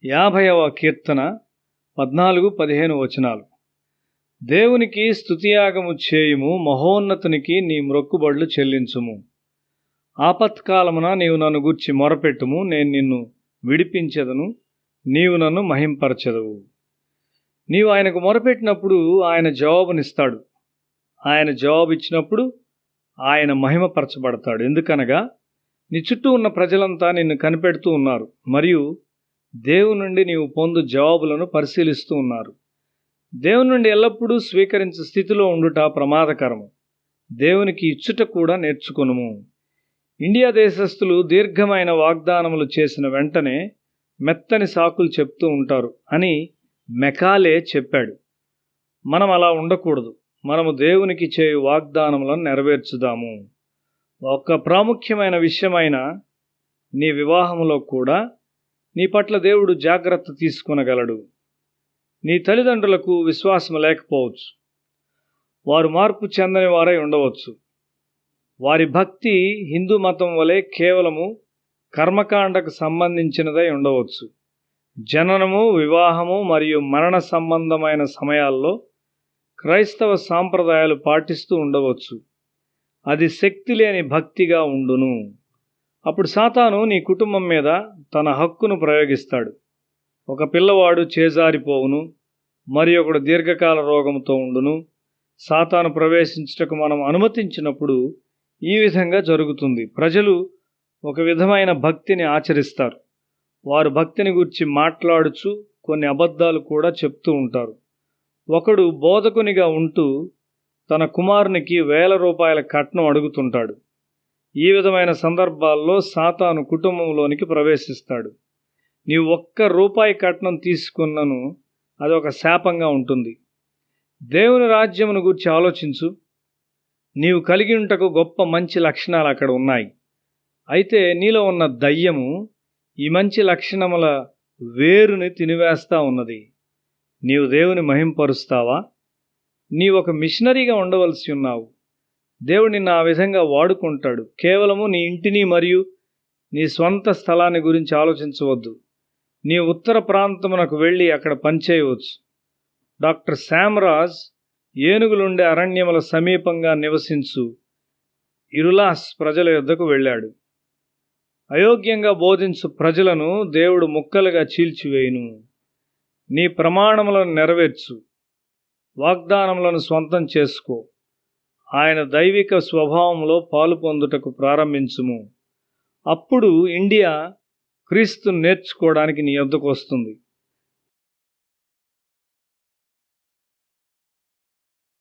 50వ కీర్తన 14-15 వచనాలు. దేవునికి స్తుతియాగము చేయుము, మహోన్నతునికి నీ మ్రొక్కుబడులు చెల్లించుము. ఆపత్కాలమున నీవు నన్ను గూర్చి మొరపెట్టుము, నేను నిన్ను విడిపించెదను, నీవు నన్ను మహింపరచెదవు. నీవు ఆయనకు మొరపెట్టినప్పుడు ఆయన జవాబునిస్తాడు. ఆయన జవాబిచ్చినప్పుడు ఆయన మహిమపరచబడతాడు. ఎందుకనగా నీ చుట్టూ ఉన్న ప్రజలంతా నిన్ను కనిపెడుతూ ఉన్నారు, మరియు దేవుని నుండి నీవు పొందు జవాబులను పరిశీలిస్తూ ఉన్నారు. దేవుని నుండి ఎల్లప్పుడూ స్వీకరించే స్థితిలో ఉండుట ప్రమాదకరము. దేవునికి ఇచ్చుట కూడా నేర్చుకొనుము. ఇండియా దేశస్థులు దీర్ఘమైన వాగ్దానములు చేసిన వెంటనే మెత్తని సాకులు చెప్తూ ఉంటారు అని మెకాలే చెప్పాడు. మనం అలా ఉండకూడదు. మనము దేవునికి చేయు వాగ్దానములను నెరవేర్చుదాము. ఒక ప్రాముఖ్యమైన విషయమైన నీ వివాహంలో కూడా నీ పట్ల దేవుడు జాగ్రత్త తీసుకొనగలడు. నీ తల్లిదండ్రులకు విశ్వాసం లేకపోవచ్చు. వారు మార్పు చెందని వారై ఉండవచ్చు. వారి భక్తి హిందూ మతం వలె కేవలము కర్మకాండకు సంబంధించినదై ఉండవచ్చు. జననము, వివాహము మరియు మరణ సంబంధమైన సమయాల్లో క్రైస్తవ సాంప్రదాయాలు పాటిస్తూ ఉండవచ్చు. అది శక్తి లేని భక్తిగా ఉండును. అప్పుడు సాతాను నీ కుటుంబం మీద తన హక్కును ప్రయోగిస్తాడు. ఒక పిల్లవాడు చేజారిపోవును, మరి ఒకడు దీర్ఘకాల రోగంతో ఉండును. సాతాను ప్రవేశించుటకు మనం అనుమతించినప్పుడు ఈ విధంగా జరుగుతుంది. ప్రజలు ఒక విధమైన భక్తిని ఆచరిస్తారు. వారు భక్తిని గురించి మాట్లాడుచు కొన్ని అబద్ధాలు కూడా చెప్తూ ఉంటారు. ఒకడు బోధకునిగా ఉంటూ తన కుమారునికి ₹1000 కట్నం అడుగుతుంటాడు. ఈ విధమైన సందర్భాల్లో సాతాను కుటుంబంలోనికి ప్రవేశిస్తాడు. నీవు ₹1 కట్నం తీసుకున్నను అది ఒక శాపంగా ఉంటుంది. దేవుని రాజ్యమును గురించి ఆలోచించు. నీవు కలిగి ఉంటకు గొప్ప మంచి లక్షణాలు అక్కడ ఉన్నాయి. అయితే నీలో ఉన్న దయ్యము ఈ మంచి లక్షణముల వేరుని తినివేస్తా ఉన్నది. నీవు దేవుని మహింపరుస్తావా? నీవు ఒక మిషనరీగా ఉండవలసి ఉన్నావు. దేవుడు నిన్ను ఆ విధంగా వాడుకుంటాడు. కేవలము నీ ఇంటిని మరియు నీ స్వంత స్థలాన్ని గురించి ఆలోచించవద్దు. నీ ఉత్తర ప్రాంతమునకు వెళ్ళి అక్కడ పనిచేయవచ్చు. డాక్టర్ శామ్రాజ్ ఏనుగులుండే అరణ్యముల సమీపంగా నివసించు ఇరులాస్ ప్రజల యొద్దకు వెళ్ళాడు. అయోగ్యంగా బోధించు ప్రజలను దేవుడు ముక్కలుగా చీల్చివేయును. నీ ప్రమాణములను నెరవేర్చు. వాగ్దానములను స్వంతం చేసుకో. ఆయన దైవిక స్వభావంలో పాలు పొందుటకు ప్రారంభించుము. అప్పుడు ఇండియా క్రీస్తును నేర్చుకోవడానికి నీ యొద్దకు వస్తుంది.